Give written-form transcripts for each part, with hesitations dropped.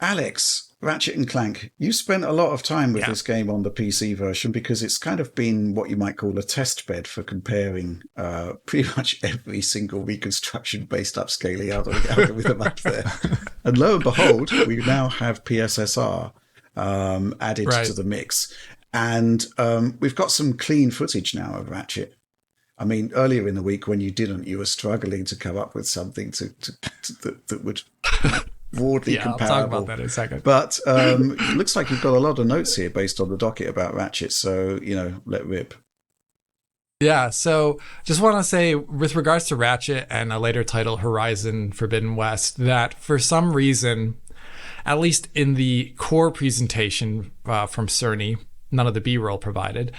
Alex, Ratchet and Clank, you spent a lot of time with this game on the PC version because it's kind of been what you might call a test bed for comparing pretty much every single reconstruction-based upscaling algorithm up there. And lo and behold, we now have PSSR added to the mix. And we've got some clean footage now of Ratchet. I mean, earlier in the week when you didn't, you were struggling to come up with something that would broadly comparable. I'll talk about that in a second. But it looks like you've got a lot of notes here based on the docket about Ratchet. So, let rip. Yeah, so just want to say with regards to Ratchet and a later title, Horizon Forbidden West, that for some reason, at least in the core presentation from Cerny, none of the B-roll provided,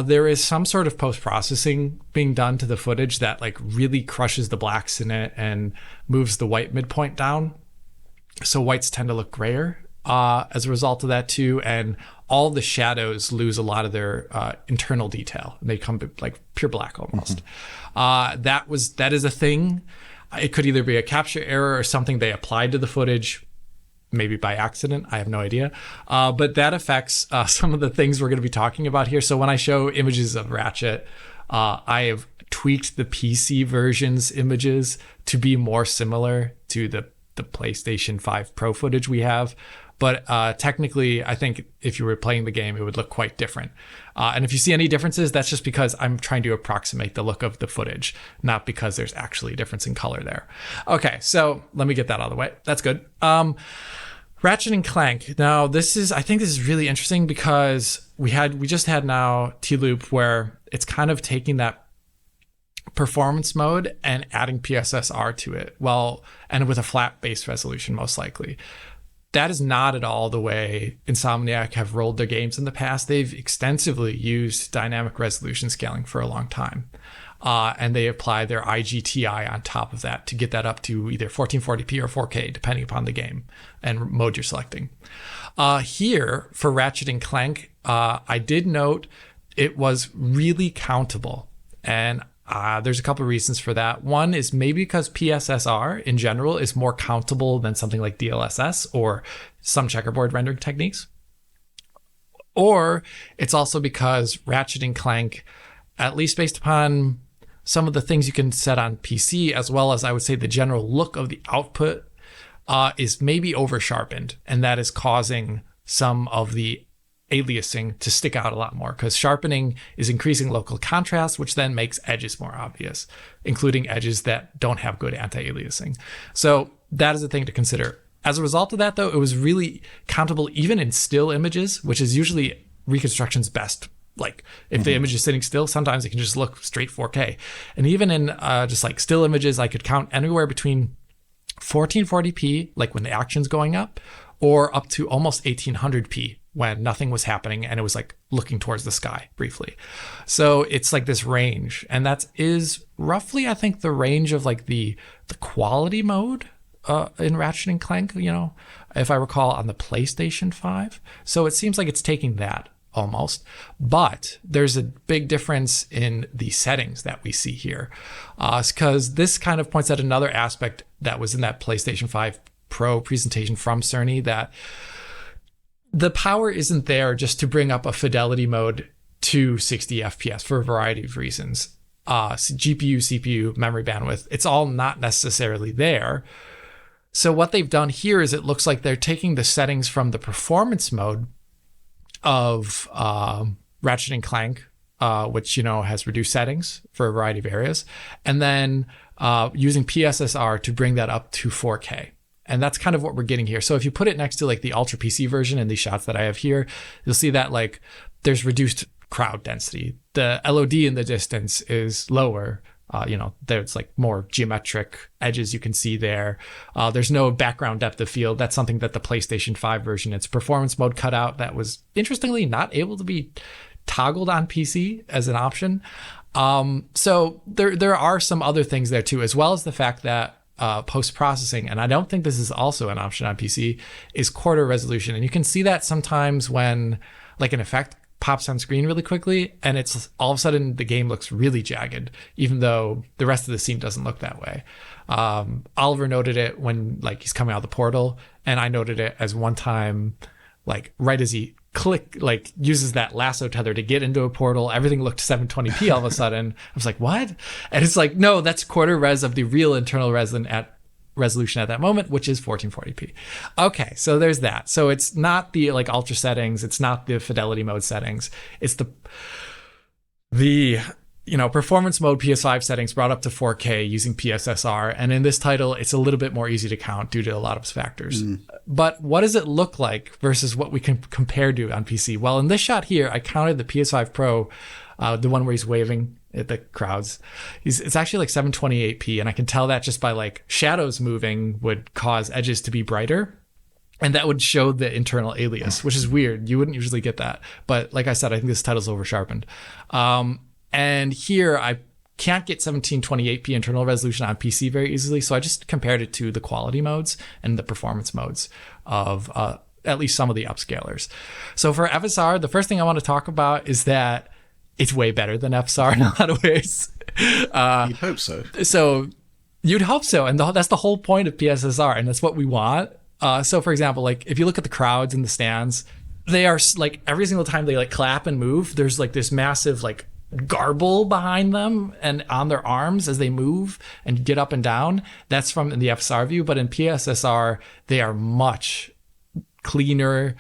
there is some sort of post-processing being done to the footage that like really crushes the blacks in it and moves the white midpoint down. So whites tend to look grayer as a result of that too. And all the shadows lose a lot of their internal detail. They come like pure black almost. That is a thing. It could either be a capture error or something they applied to the footage, maybe by accident, I have no idea. But that affects some of the things we're going to be talking about here. So when I show images of Ratchet, I have tweaked the PC version's images to be more similar to the PlayStation 5 Pro footage we have. But technically, I think if you were playing the game, it would look quite different. And if you see any differences, that's just because I'm trying to approximate the look of the footage, not because there's actually a difference in color there. Okay, so let me get that out of the way. That's good. Ratchet and Clank. Now, I think this is really interesting because we just had now T-Loop where it's kind of taking that performance mode and adding PSSR to it. Well, and with a flat base resolution, most likely. That is not at all the way Insomniac have rolled their games in the past. They've extensively used dynamic resolution scaling for a long time. And they apply their IGTI on top of that to get that up to either 1440p or 4K, depending upon the game and mode you're selecting. Here, for Ratchet and Clank, I did note it was really countable. And there's a couple of reasons for that. One is maybe because PSSR in general is more countable than something like DLSS or some checkerboard rendering techniques. Or it's also because Ratchet and Clank, at least based upon some of the things you can set on PC, as well as I would say the general look of the output, is maybe over sharpened. And that is causing some of the aliasing to stick out a lot more because sharpening is increasing local contrast, which then makes edges more obvious, including edges that don't have good anti-aliasing. So that is a thing to consider. As a result of that, though, it was really countable even in still images, which is usually reconstruction's best. Like if the image is sitting still, sometimes it can just look straight 4K. And even in just like still images, I could count anywhere between 1440p, like when the action's going up, or up to almost 1800p when nothing was happening and it was like looking towards the sky briefly. So it's like this range, and that is roughly, I think, the range of like the quality mode in Ratchet and Clank, if I recall, on the PlayStation 5. So it seems like it's taking that almost, but there's a big difference in the settings that we see here, because this kind of points out another aspect that was in that PlayStation 5 Pro presentation from Cerny, that the power isn't there just to bring up a fidelity mode to 60 FPS for a variety of reasons. GPU, CPU, memory bandwidth, it's all not necessarily there. So what they've done here is it looks like they're taking the settings from the performance mode of Ratchet and Clank, which, has reduced settings for a variety of areas, and then using PSSR to bring that up to 4K. And that's kind of what we're getting here. So if you put it next to like the Ultra PC version and these shots that I have here, you'll see that like there's reduced crowd density. The LOD in the distance is lower. There's like more geometric edges you can see there. There's no background depth of field. That's something that the PlayStation 5 version, its performance mode cut out, that was interestingly not able to be toggled on PC as an option. So there are some other things there too, as well as the fact that post-processing, and I don't think this is also an option on PC, is quarter resolution. And you can see that sometimes when like an effect pops on screen really quickly, and it's all of a sudden the game looks really jagged, even though the rest of the scene doesn't look that way. Oliver noted it when like he's coming out of the portal, and I noted it as one time, like right as he uses that lasso tether to get into a portal, everything looked 720p all of a sudden. I was like, what? And it's like, no, that's quarter res of the real internal resolution at that moment, which is 1440p. Okay, so there's that. So it's not the like ultra settings, it's not the fidelity mode settings, it's the performance mode PS5 settings brought up to 4K using PSSR. And in this title, it's a little bit more easy to count due to a lot of factors. But what does it look like versus what we can compare to on PC? Well, in this shot here, I counted the PS5 Pro, the one where he's waving at the crowds. It's actually like 728p, and I can tell that just by like shadows moving would cause edges to be brighter. And that would show the internal alias, which is weird. You wouldn't usually get that. But like I said, I think this title's over sharpened. And here I can't get 1728p internal resolution on PC very easily, so I just compared it to the quality modes and the performance modes of at least some of the upscalers. So for FSR, the first thing I want to talk about is that it's way better than FSR in a lot of ways. You'd hope so. So you'd hope so, and that's the whole point of PSSR, and that's what we want. So for example, like if you look at the crowds in the stands, they are like every single time they like clap and move, there's like this massive like garble behind them and on their arms as they move and get up and down. That's from the FSR view, but in PSSR they are much cleaner.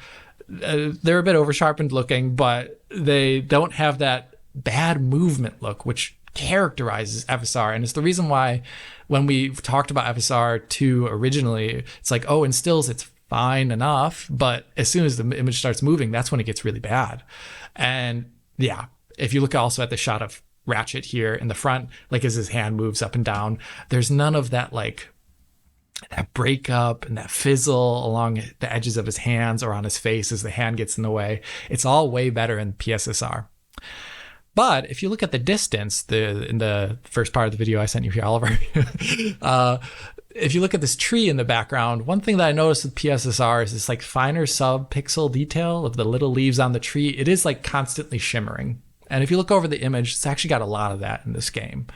They're a bit over sharpened looking, but they don't have that bad movement look which characterizes FSR. And it's the reason why when we talked about FSR 2 originally, it's like, oh, in stills it's fine enough, but as soon as the image starts moving, that's when it gets really bad. And yeah, if you look also at the shot of Ratchet here in the front, like as his hand moves up and down, there's none of that like that breakup and that fizzle along the edges of his hands or on his face as the hand gets in the way. It's all way better in PSSR. But if you look at the distance, in the first part of the video I sent you here, Oliver, if you look at this tree in the background, one thing that I noticed with PSSR is this like finer sub-pixel detail of the little leaves on the tree. It is like constantly shimmering. And if you look over the image, it's actually got a lot of that in this game.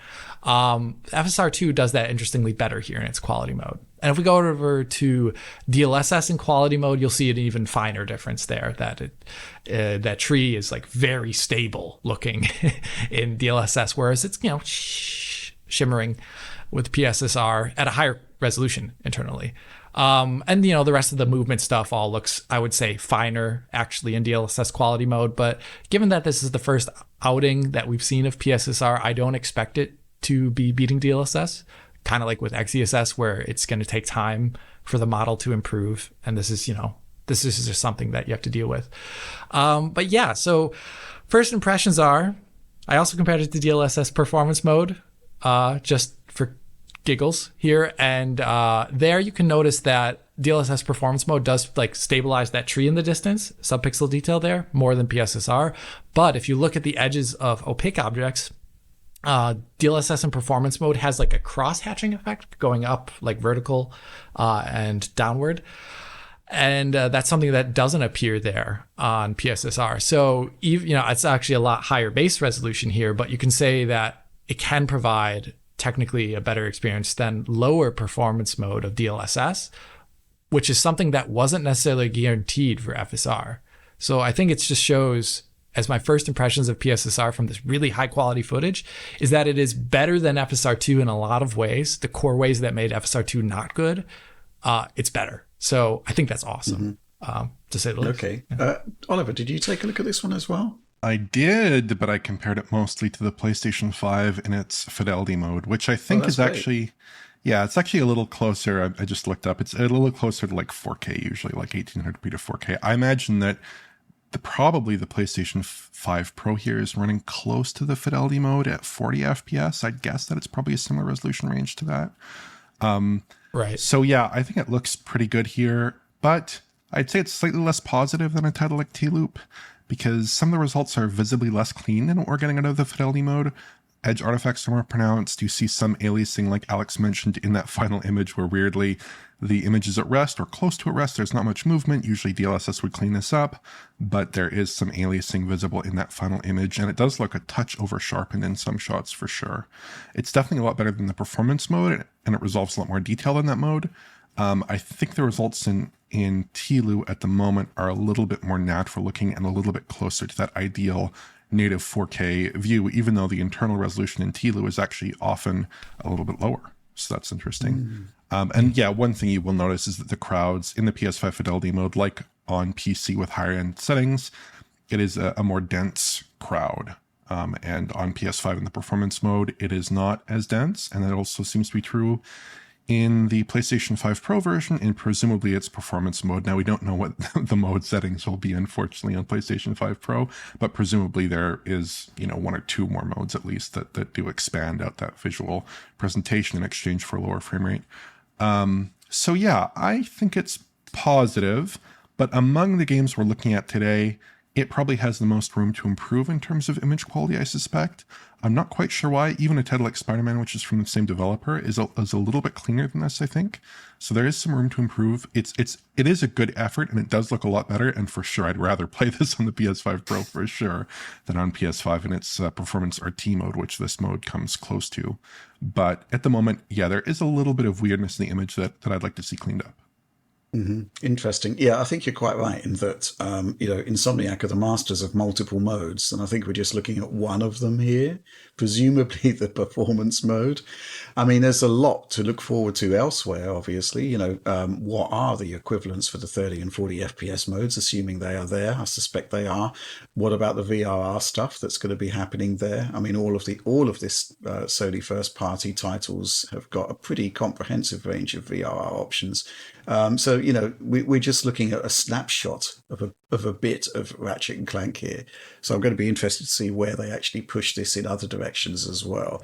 FSR 2 does that interestingly better here in its quality mode. And if we go over to DLSS in quality mode, you'll see an even finer difference there. That tree is like very stable looking in DLSS, whereas it's shimmering with PSSR at a higher resolution internally. And the rest of the movement stuff all looks, I would say, finer actually in DLSS quality mode. But given that this is the first outing that we've seen of PSSR, I don't expect it to be beating DLSS, kind of like with XeSS, where it's going to take time for the model to improve. And this is just something that you have to deal with. But yeah, so first impressions are, I also compared it to DLSS performance mode, just for giggles here, and there you can notice that DLSS performance mode does like stabilize that tree in the distance, subpixel detail there, more than PSSR. But if you look at the edges of opaque objects, DLSS in performance mode has like a cross hatching effect going up like vertical and downward, and that's something that doesn't appear there on PSSR. So it's actually a lot higher base resolution here, but you can say that it can provide technically a better experience than lower performance mode of DLSS, which is something that wasn't necessarily guaranteed for FSR. So I think it just shows, as my first impressions of PSSR from this really high quality footage, is that it is better than FSR 2 in a lot of ways. The core ways that made FSR 2 not good, it's better. So I think that's awesome, to say the least. Okay. Yeah. Oliver, did you take a look at this one as well? I did, but I compared it mostly to the PlayStation 5 in its fidelity mode, which I think is actually, it's actually a little closer. I just looked up. It's a little closer to like 4K, usually like 1800p to 4K. I imagine that probably the PlayStation 5 Pro here is running close to the fidelity mode at 40 FPS. I'd guess that it's probably a similar resolution range to that. Right. So yeah, I think it looks pretty good here, but I'd say it's slightly less positive than a title like T-Loop, because some of the results are visibly less clean than what we're getting out of the fidelity mode. Edge artifacts are more pronounced. You see some aliasing, like Alex mentioned, in that final image, where weirdly The image is at rest or close to at rest. There's not much movement. Usually DLSS would clean this up, but there is some aliasing visible in that final image, and it does look a touch over sharpened in some shots for sure. It's definitely a lot better than the performance mode, and it resolves a lot more detail in that mode. I think the results in TLU at the moment are a little bit more natural looking and a little bit closer to that ideal native 4K view, even though the internal resolution in TLU is actually often a little bit lower. So that's interesting. And yeah, one thing you will notice is that the crowds in the PS5 fidelity mode, like on PC with higher end settings, it is a more dense crowd. And on PS5 in the performance mode, it is not as dense. And that also seems to be true in the PlayStation 5 Pro version, and presumably its performance mode. Now, we don't know what the mode settings will be, unfortunately, on PlayStation 5 Pro, but presumably there is, one or two more modes at least that do expand out that visual presentation in exchange for a lower frame rate. So yeah, I think it's positive, but among the games we're looking at today, it probably has the most room to improve in terms of image quality, I suspect. I'm not quite sure why. Even a title like Spider-Man, which is from the same developer, is a little bit cleaner than this, I think. So there is some room to improve. It is a good effort, and it does look a lot better. And for sure, I'd rather play this on the PS5 Pro for sure than on PS5 in its performance RT mode, which this mode comes close to. But at the moment, yeah, there is a little bit of weirdness in the image that I'd like to see cleaned up. Interesting. Yeah, I think you're quite right in that, Insomniac are the masters of multiple modes, and I think we're just looking at one of them here, presumably the performance mode. I mean, there's a lot to look forward to elsewhere, obviously. What are the equivalents for the 30 and 40 FPS modes, assuming they are there? I suspect they are. What about the VRR stuff that's going to be happening there? I mean, all of this Sony first-party titles have got a pretty comprehensive range of VRR options. So we're just looking at a snapshot of a bit of Ratchet and Clank here. So I'm going to be interested to see where they actually push this in other directions as well.